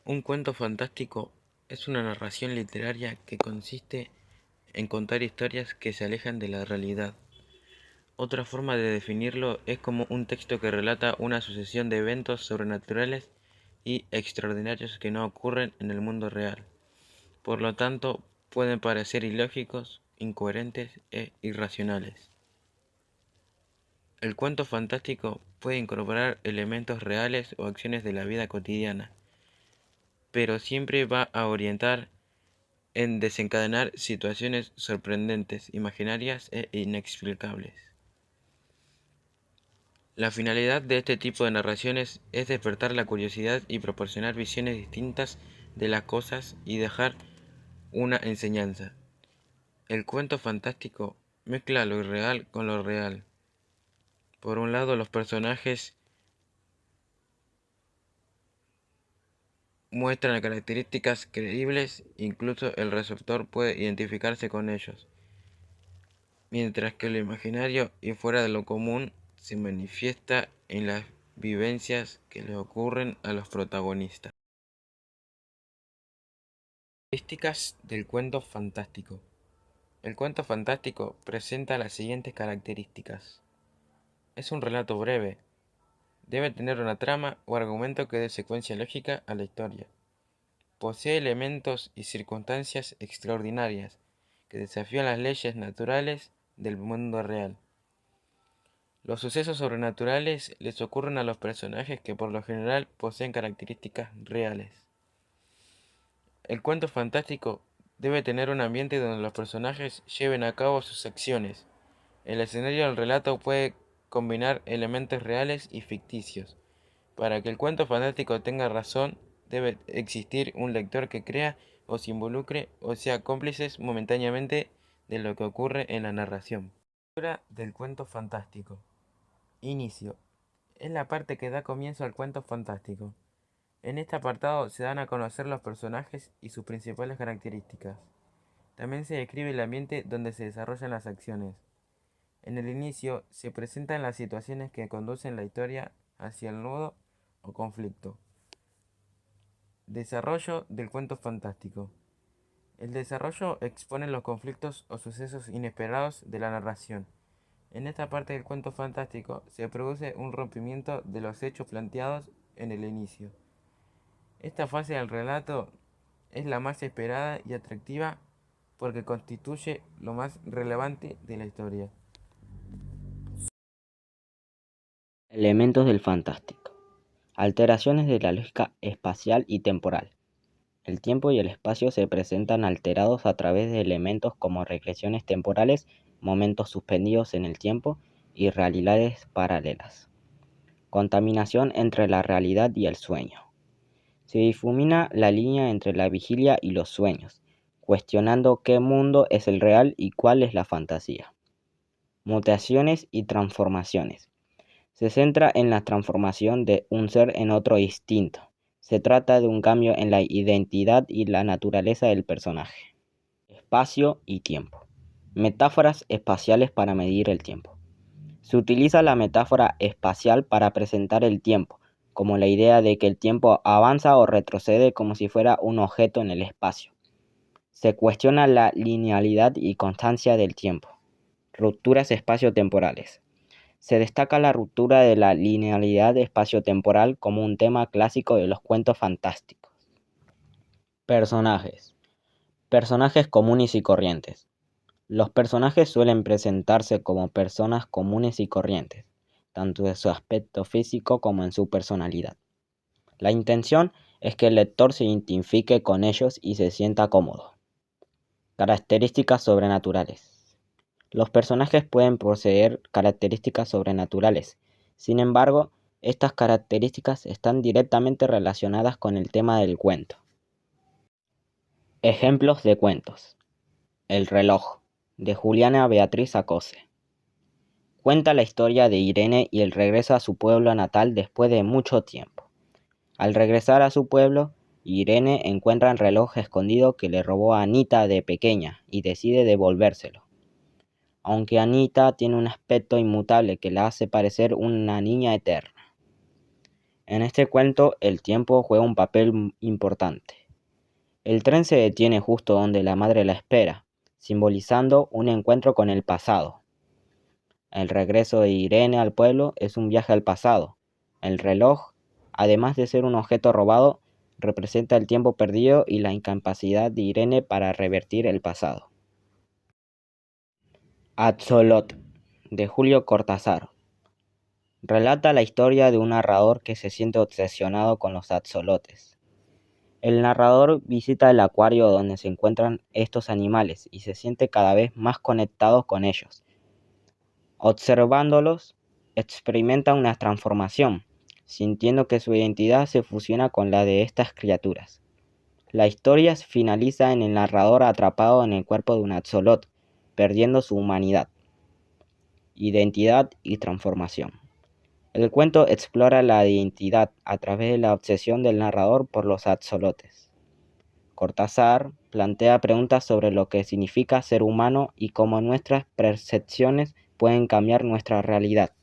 Un cuento fantástico es una narración literaria que consiste en contar historias que se alejan de la realidad. Otra forma de definirlo es como un texto que relata una sucesión de eventos sobrenaturales y extraordinarios que no ocurren en el mundo real. Por lo tanto, pueden parecer ilógicos, incoherentes e irracionales. El cuento fantástico puede incorporar elementos reales o acciones de la vida cotidiana, pero siempre va a orientar en desencadenar situaciones sorprendentes, imaginarias e inexplicables. La finalidad de este tipo de narraciones es despertar la curiosidad y proporcionar visiones distintas de las cosas y dejar una enseñanza. El cuento fantástico mezcla lo irreal con lo real. Por un lado, los personajes muestran características creíbles, incluso el receptor puede identificarse con ellos, mientras que lo imaginario y fuera de lo común se manifiesta en las vivencias que le ocurren a los protagonistas. Características del cuento fantástico. El cuento fantástico presenta las siguientes características. Es un relato breve. Debe tener una trama o argumento que dé secuencia lógica a la historia. Posee elementos y circunstancias extraordinarias que desafían las leyes naturales del mundo real. Los sucesos sobrenaturales les ocurren a los personajes que por lo general poseen características reales. El cuento fantástico debe tener un ambiente donde los personajes lleven a cabo sus acciones. El escenario del relato puede combinar elementos reales y ficticios. Para que el cuento fantástico tenga razón, debe existir un lector que crea o se involucre o sea cómplices momentáneamente de lo que ocurre en la narración. Estructura del cuento fantástico. Inicio. Es la parte que da comienzo al cuento fantástico. En este apartado se dan a conocer los personajes y sus principales características. También se describe el ambiente donde se desarrollan las acciones. En el inicio se presentan las situaciones que conducen la historia hacia el nudo o conflicto. Desarrollo del cuento fantástico. El desarrollo expone los conflictos o sucesos inesperados de la narración. En esta parte del cuento fantástico se produce un rompimiento de los hechos planteados en el inicio. Esta fase del relato es la más esperada y atractiva porque constituye lo más relevante de la historia. Elementos del fantástico. Alteraciones de la lógica espacial y temporal. El tiempo y el espacio se presentan alterados a través de elementos como regresiones temporales, momentos suspendidos en el tiempo y realidades paralelas. Contaminación entre la realidad y el sueño. Se difumina la línea entre la vigilia y los sueños, cuestionando qué mundo es el real y cuál es la fantasía. Mutaciones y transformaciones. Se centra en la transformación de un ser en otro distinto. Se trata de un cambio en la identidad y la naturaleza del personaje. Espacio y tiempo. Metáforas espaciales para medir el tiempo. Se utiliza la metáfora espacial para presentar el tiempo, como la idea de que el tiempo avanza o retrocede como si fuera un objeto en el espacio. Se cuestiona la linealidad y constancia del tiempo. Rupturas espaciotemporales. Se destaca la ruptura de la linealidad espaciotemporal como un tema clásico de los cuentos fantásticos. Personajes. Personajes comunes y corrientes. Los personajes suelen presentarse como personas comunes y corrientes, tanto en su aspecto físico como en su personalidad. La intención es que el lector se identifique con ellos y se sienta cómodo. Características sobrenaturales. Los personajes pueden poseer características sobrenaturales. Sin embargo, estas características están directamente relacionadas con el tema del cuento. Ejemplos de cuentos. El reloj, de Juliana Beatriz Acose. Cuenta la historia de Irene y el regreso a su pueblo natal después de mucho tiempo. Al regresar a su pueblo, Irene encuentra el reloj escondido que le robó a Anita de pequeña y decide devolvérselo. Aunque Anita tiene un aspecto inmutable que la hace parecer una niña eterna. En este cuento el tiempo juega un papel importante. El tren se detiene justo donde la madre la espera, simbolizando un encuentro con el pasado. El regreso de Irene al pueblo es un viaje al pasado. El reloj, además de ser un objeto robado, representa el tiempo perdido y la incapacidad de Irene para revertir el pasado. Axolot, de Julio Cortázar. Relata la historia de un narrador que se siente obsesionado con los axolotes. El narrador visita el acuario donde se encuentran estos animales y se siente cada vez más conectado con ellos. Observándolos, experimenta una transformación, sintiendo que su identidad se fusiona con la de estas criaturas. La historia finaliza en el narrador atrapado en el cuerpo de un axolot, perdiendo su humanidad, identidad y transformación. El cuento explora la identidad a través de la obsesión del narrador por los axolotes. Cortázar plantea preguntas sobre lo que significa ser humano y cómo nuestras percepciones pueden cambiar nuestra realidad.